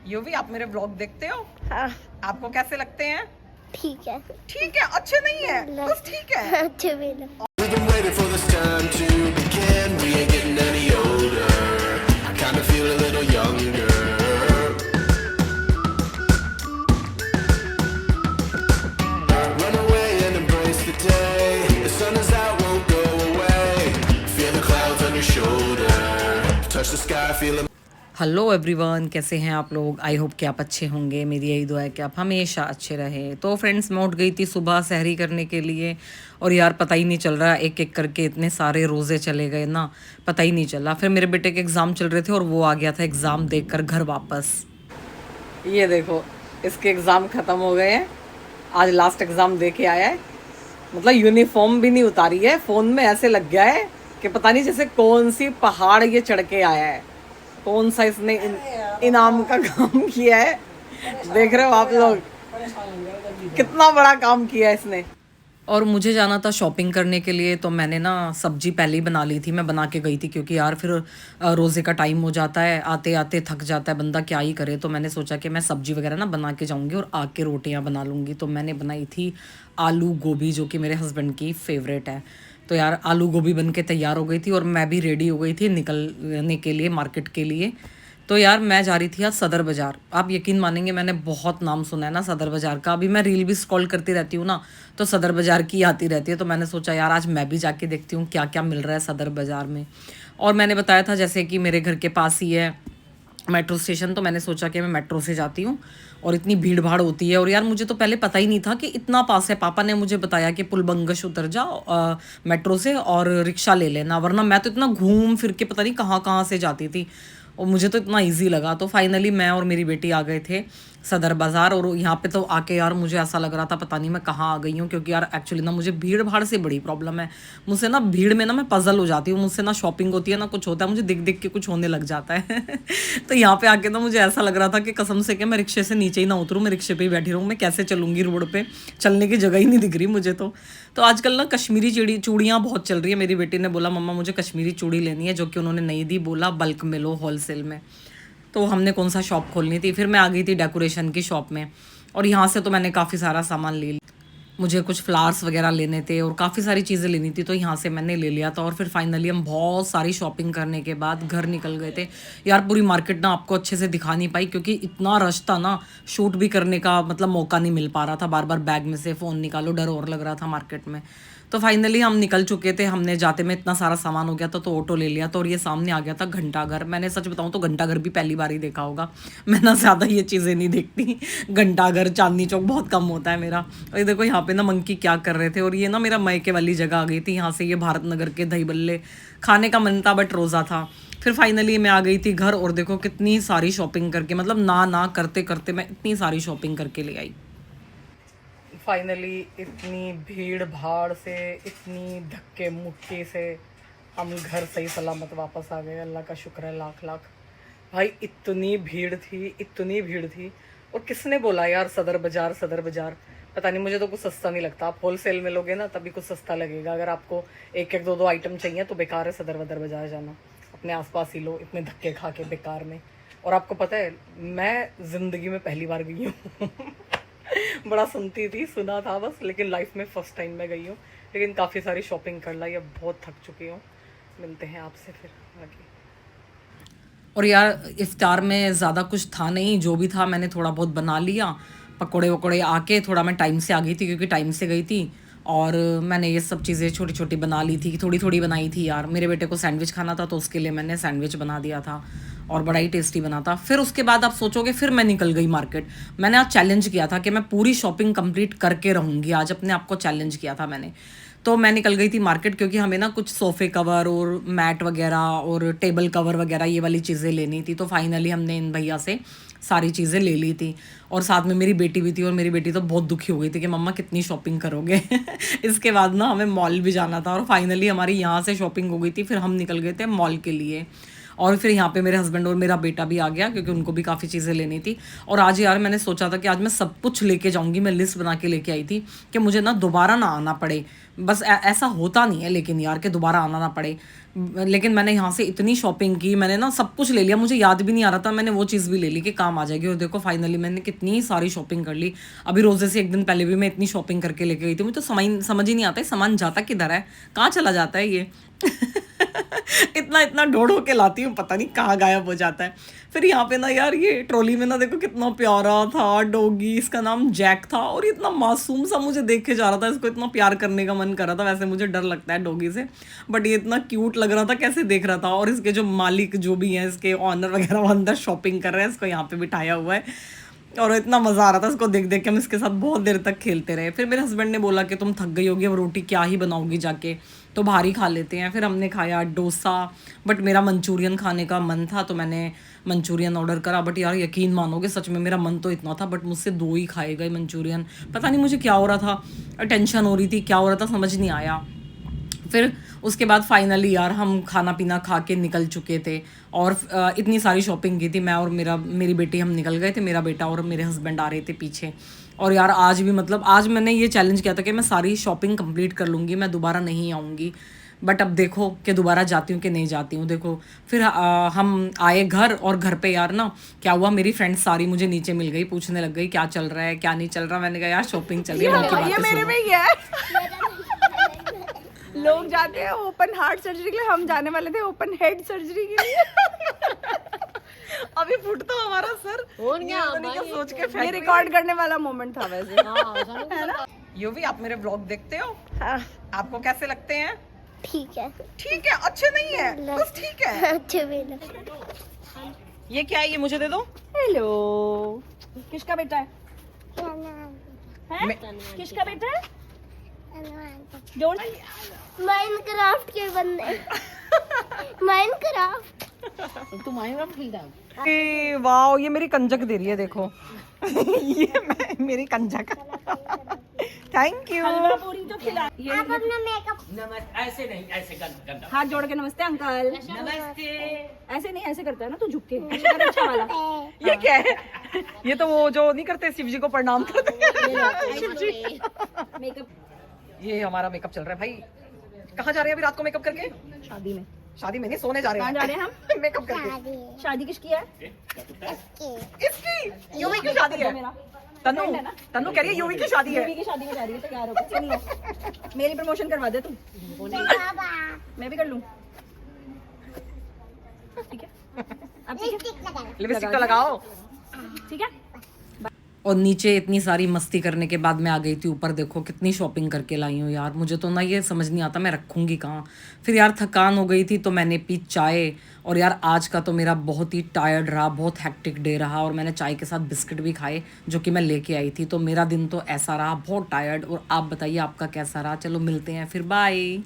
युवी, आप मेरे ब्लॉग देखते हो? हाँ आपको कैसे लगते हैं? ठीक है। ठीक है, अच्छे नहीं है, बस ठीक है। अच्छे भी ना। We've been waiting for this time to begin. We ain't getting any older. I kinda feel a little younger. Run away and embrace the day. The sun is out, won't go away. Feel the clouds on your shoulder. Touch the sky, feel it. Hello everyone, कैसे हैं आप लोग? I hope कि आप अच्छे होंगे। मेरी यही दुआ है कि आप हमेशा अच्छे रहें। तो फ्रेंड्स, मैं उठ गई थी सुबह सहरी करने के लिए और यार पता ही नहीं चल रहा, एक एक करके इतने सारे रोज़े चले गए ना, पता ही नहीं चला। फिर मेरे बेटे के एग्ज़ाम चल रहे थे और वो आ गया था एग्ज़ाम देकर घर वापस। ये देखो, इसके एग्ज़ाम ख़त्म हो गए हैं, आज लास्ट एग्ज़ाम दे के आया है। मतलब यूनिफॉर्म भी नहीं उतारी है, फ़ोन में ऐसे लग गया है कि पता नहीं जैसे कौन सी पहाड़ ये चढ़ के आया है। कौन सा इसने इनाम का काम किया है, देख रहे हो आप लोग, कितना बड़ा काम किया है इसने। और मुझे जाना था शॉपिंग करने के लिए, तो मैंने ना सब्जी पहले ही बना ली थी, मैं बना के गई थी क्योंकि यार फिर रोज़े का टाइम हो जाता है, आते आते थक जाता है बंदा, क्या ही करे। तो मैंने सोचा कि मैं सब्जी वगैरह ना बना के जाऊंगी और आके रोटियां बना लूँगी। तो मैंने बनाई थी आलू गोभी, जो कि मेरे हस्बैंड की फेवरेट है। तो यार आलू गोभी बन के तैयार हो गई थी और मैं भी रेडी हो गई थी निकलने के लिए मार्केट के लिए। तो यार मैं जा रही थी आज सदर बाज़ार। आप यकीन मानेंगे, मैंने बहुत नाम सुना है ना सदर बाज़ार का। अभी मैं रील भी स्क्रॉल करती रहती हूँ ना, तो सदर बाज़ार की आती रहती है। तो मैंने सोचा यार आज मैं भी जाके देखती हूँ क्या क्या मिल रहा है सदर बाज़ार में। और मैंने बताया था जैसे कि मेरे घर के पास ही है मेट्रो स्टेशन, तो मैंने सोचा कि मैं मेट्रो से जाती हूँ। और इतनी भीड़ भाड़ होती है, और यार मुझे तो पहले पता ही नहीं था कि इतना पास है। पापा ने मुझे बताया कि पुलबंगश उतर जाओ मेट्रो से और रिक्शा ले लेना, वरना मैं तो इतना घूम फिर के पता नहीं कहाँ कहाँ से जाती थी, और मुझे तो इतना इजी लगा। तो फाइनली मैं और मेरी बेटी आ गए थे सदर बाज़ार, और यहाँ पे तो आके यार मुझे ऐसा लग रहा था पता नहीं मैं कहाँ आ गई हूँ, क्योंकि यार एक्चुअली ना मुझे भीड़ भाड़ से बड़ी प्रॉब्लम है। मुझसे ना भीड़ में ना मैं पजल हो जाती हूँ, मुझसे ना शॉपिंग होती है ना कुछ होता है, मुझे दिख दिख के कुछ होने लग जाता है। तो यहाँ पे आके ना मुझे ऐसा लग रहा था कि कसम से कि मैं रिक्शे से नीचे ही ना उतरूँ, मैं रिक्शे पे ही बैठी रहूँ। मैं कैसे चलूँगी रोड पे, चलने की जगह ही नहीं दिख रही मुझे तो आजकल ना कश्मीरी चूड़ियाँ बहुत चल रही है। मेरी बेटी ने बोला मम्मा मुझे कश्मीरी चूड़ी लेनी है, जो कि उन्होंने नहीं दी, बोला बल्क में लो, होलसेल में। तो हमने कौन सा शॉप खोलनी थी, फिर मैं आ गई थी डेकोरेशन की शॉप में, और यहाँ से तो मैंने काफ़ी सारा सामान ले लिया। मुझे कुछ फ्लावर्स वगैरह लेने थे और काफ़ी सारी चीज़ें लेनी थी, तो यहाँ से मैंने ले लिया था। और फिर फाइनली हम बहुत सारी शॉपिंग करने के बाद घर निकल गए थे। यार पूरी मार्केट ना आपको अच्छे से दिखा नहीं पाई, क्योंकि इतना रश था ना, शूट भी करने का मतलब मौका नहीं मिल पा रहा था। बार बार बैग में से फ़ोन निकालो, डर और लग रहा था मार्केट में। तो फाइनली हम निकल चुके थे, हमने जाते में इतना सारा सामान हो गया था, तो ऑटो ले लिया था। और ये सामने आ गया था घंटाघर। मैंने सच बताऊं तो घंटाघर भी पहली बार ही देखा होगा। मैं ना ज़्यादा ये चीज़ें नहीं देखती, घंटाघर चांदनी चौक बहुत कम होता है मेरा। और ये देखो यहाँ पे ना मंकी क्या कर रहे थे, और ये ना मेरा मायके वाली जगह आ गई थी। यहाँ से ये भारत नगर के दही बल्ले खाने का मन था, बट रोज़ा था। फिर फाइनली मैं आ गई थी घर, और देखो कितनी सारी शॉपिंग करके, मतलब ना करते करते मैं इतनी सारी शॉपिंग करके ले आई। फाइनली इतनी भीड़ भाड़ से, इतनी धक्के मुक्के से हम घर सही सलामत वापस आ गए। अल्लाह का शुक्र है लाख लाख। भाई इतनी भीड़ थी, इतनी भीड़ थी। और किसने बोला यार सदर बाज़ार सदर बाज़ार, पता नहीं, मुझे तो कुछ सस्ता नहीं लगता। आप होलसेल में लोगे ना तभी कुछ सस्ता लगेगा। अगर आपको एक एक दो दो आइटम चाहिए तो बेकार है सदर वदर बाज़ार जाना, अपने आसपास ही लो, इतने धक्के खा के बेकार में। और आपको पता है मैं ज़िंदगी में पहली बार गई हूँ। बड़ा सुनती थी, सुना था बस, लेकिन लाइफ में फर्स्ट टाइम मैं गई हूँ। लेकिन काफ़ी सारी शॉपिंग कर लाई, अब बहुत थक चुकी हूँ। मिलते हैं आपसे फिर आगे। और यार इफ्तार में ज़्यादा कुछ था नहीं, जो भी था मैंने थोड़ा बहुत बना लिया। पकोड़े वकोड़े आके थोड़ा मैं टाइम से आ गई थी, क्योंकि टाइम से गई थी। और मैंने ये सब चीज़ें छोटी छोटी बना ली थी, थोड़ी थोड़ी बनाई थी यार। मेरे बेटे को सैंडविच खाना था, तो उसके लिए मैंने सैंडविच बना दिया था, और बड़ा ही टेस्टी बना था। फिर उसके बाद आप सोचोगे फिर मैं निकल गई मार्केट। मैंने आज चैलेंज किया था कि मैं पूरी शॉपिंग कंप्लीट करके रहूँगी, आज अपने आप को चैलेंज किया था मैंने। तो मैं निकल गई थी मार्केट, क्योंकि हमें ना कुछ सोफ़े कवर और मैट वगैरह और टेबल कवर वगैरह ये वाली चीज़ें लेनी थी। तो फाइनली हमने इन भैया से सारी चीज़ें ले ली थी, और साथ में मेरी बेटी भी थी। और मेरी बेटी तो बहुत दुखी हो गई थी कि मम्मा कितनी शॉपिंग करोगे। इसके बाद ना हमें मॉल भी जाना था, और फाइनली हमारी यहाँ से शॉपिंग हो गई थी। फिर हम निकल गए थे मॉल के लिए। और फिर यहाँ पे मेरे हस्बैंड और मेरा बेटा भी आ गया क्योंकि उनको भी काफ़ी चीज़ें लेनी थी। और आज यार मैंने सोचा था कि आज मैं सब कुछ लेके जाऊँगी, मैं लिस्ट बना के लेके आई थी कि मुझे ना दोबारा ना आना पड़े। बस ऐसा होता नहीं है लेकिन यार कि दोबारा आना ना पड़े। लेकिन मैंने यहाँ से इतनी शॉपिंग की, मैंने ना सब कुछ ले लिया, मुझे याद भी नहीं आ रहा था, मैंने वो चीज़ भी ले ली कि काम आ जाएगी। और देखो फाइनली मैंने कितनी सारी शॉपिंग कर ली। अभी रोजे से एक दिन पहले भी मैं इतनी शॉपिंग करके लेके गई थी। मुझे तो समझ ही नहीं आता है सामान जाता किधर है, कहाँ चला जाता है ये इतना इतना ढोड़ के लाती हूँ, पता नहीं कहाँ गायब हो जाता है। फिर यहाँ पे ना यार ये ट्रॉली में ना देखो कितना प्यारा था डॉगी, इसका नाम जैक था और इतना मासूम सा मुझे देख के जा रहा था, इसको इतना प्यार करने का मन कर रहा था। वैसे मुझे डर लगता है डॉगी से, बट ये इतना क्यूट लग रहा था, कैसे देख रहा था। और इसके जो मालिक जो भी हैं, इसके ऑनर वगैरह, वो अंदर शॉपिंग कर रहे हैं, इसको यहाँ पे बिठाया हुआ है और इतना मज़ा आ रहा था इसको देख देख के। हम इसके साथ बहुत देर तक खेलते रहे। फिर मेरे हस्बैंड ने बोला कि तुम थक गई होगी, अब रोटी क्या ही बनाओगी जाके, तो बाहर ही खा लेते हैं। फिर हमने खाया डोसा, बट मेरा मंचूरियन खाने का मन था तो मैंने मंचूरियन ऑर्डर करा। बट यार यकीन मानोगे, सच में मेरा मन तो इतना था, बट मुझसे 2 ही खाए गए मंचूरियन। पता नहीं मुझे क्या हो रहा था, टेंशन हो रही थी, क्या हो रहा था समझ नहीं आया। फिर उसके बाद फाइनली यार हम खाना पीना खा के निकल चुके थे और इतनी सारी शॉपिंग की थी। मैं और मेरी बेटी हम निकल गए थे, मेरा बेटा और मेरे हस्बैंड आ रहे थे पीछे। और यार आज भी मतलब आज मैंने ये चैलेंज किया था कि मैं सारी शॉपिंग कंप्लीट कर लूँगी, मैं दोबारा नहीं आऊँगी। बट अब देखो कि दोबारा जाती हूँ कि नहीं जाती हूँ। देखो फिर हम आए घर, और घर पे यार ना क्या हुआ, मेरी फ्रेंड्स सारी मुझे नीचे मिल गई, पूछने लग गई क्या चल रहा है क्या नहीं चल रहा। मैंने कहा यार शॉपिंग चल रही है, उनकी बातें ये मेरे सुनो। में ही है। लोग जाते हैं ओपन हार्ट सर्जरी के लिए, हम जाने वाले थे ओपन हेड सर्जरी के लिए। अभी फुटता हमारा सर और क्या ये पता नहीं क्या सोच के ये फेंक रिकॉर्ड करने वाला मोमेंट था वैसे। यो भी आप मेरे ब्लॉग देखते हो, हाँ, आपको कैसे लगते हैं? ठीक है ठीक है, अच्छे नहीं है, बस ठीक है। अच्छे भी लगते ये क्या है, ये मुझे दे दो। हेलो, किसका बेटा है? हैं? मैं- किसका बेटा है? जोर माइनक्राफ्ट के बंदे माइनक्राफ्ट तू माइनक्राफ्ट खेलता है? ए, वाओ ये मेरी कंजक दे रही है देखो ये मेरी कंजक थैंक यू। पूरी तो खिला। ये आप अपना मेकअप ऐसे नहीं, ऐसे गंदा। हाथ जोड़ के नमस्ते अंकल। नमस्ते। ऐसे नहीं, ऐसे करता है ना तू, झुक के ऐसे कर, अच्छा वाला। ये क्या है? ये तो वो जो नहीं करते शिव जी को प्रणाम करते हैं शिव जी। मेकअप ये हमारा मेकअप चल रहा है भाई। कहाँ जा रहे हैं अभी रात को मेकअप करके? शादी में। शादी में नहीं, सोने जा रहे हैं। कहाँ जा रहे हैं हम? मेकअप करके। शादी किसकी है? इसकी यूवी की शादी है। मेरा तनु friend है ना? तनु कह रही है यूवी की शादी है। बीवी की शादी में जा रही है, तैयार होकर। सुन लो, मेरी प्रमोशन करवा दे तू, मैं भी कर लूं। ठीक है, अब ठीक है, लिपस्टिक तो लगाओ। ठीक है। और नीचे इतनी सारी मस्ती करने के बाद मैं आ गई थी ऊपर। देखो कितनी शॉपिंग करके लाई हूँ यार, मुझे तो ना ये समझ नहीं आता मैं रखूँगी कहाँ। फिर यार थकान हो गई थी तो मैंने पी चाय। और यार आज का तो मेरा बहुत ही टायर्ड रहा, बहुत हेक्टिक डे रहा। और मैंने चाय के साथ बिस्किट भी खाए जो कि मैं लेके आई थी। तो मेरा दिन तो ऐसा रहा, बहुत टायर्ड। और आप बताइए आपका कैसा रहा? चलो मिलते हैं फिर, बाय।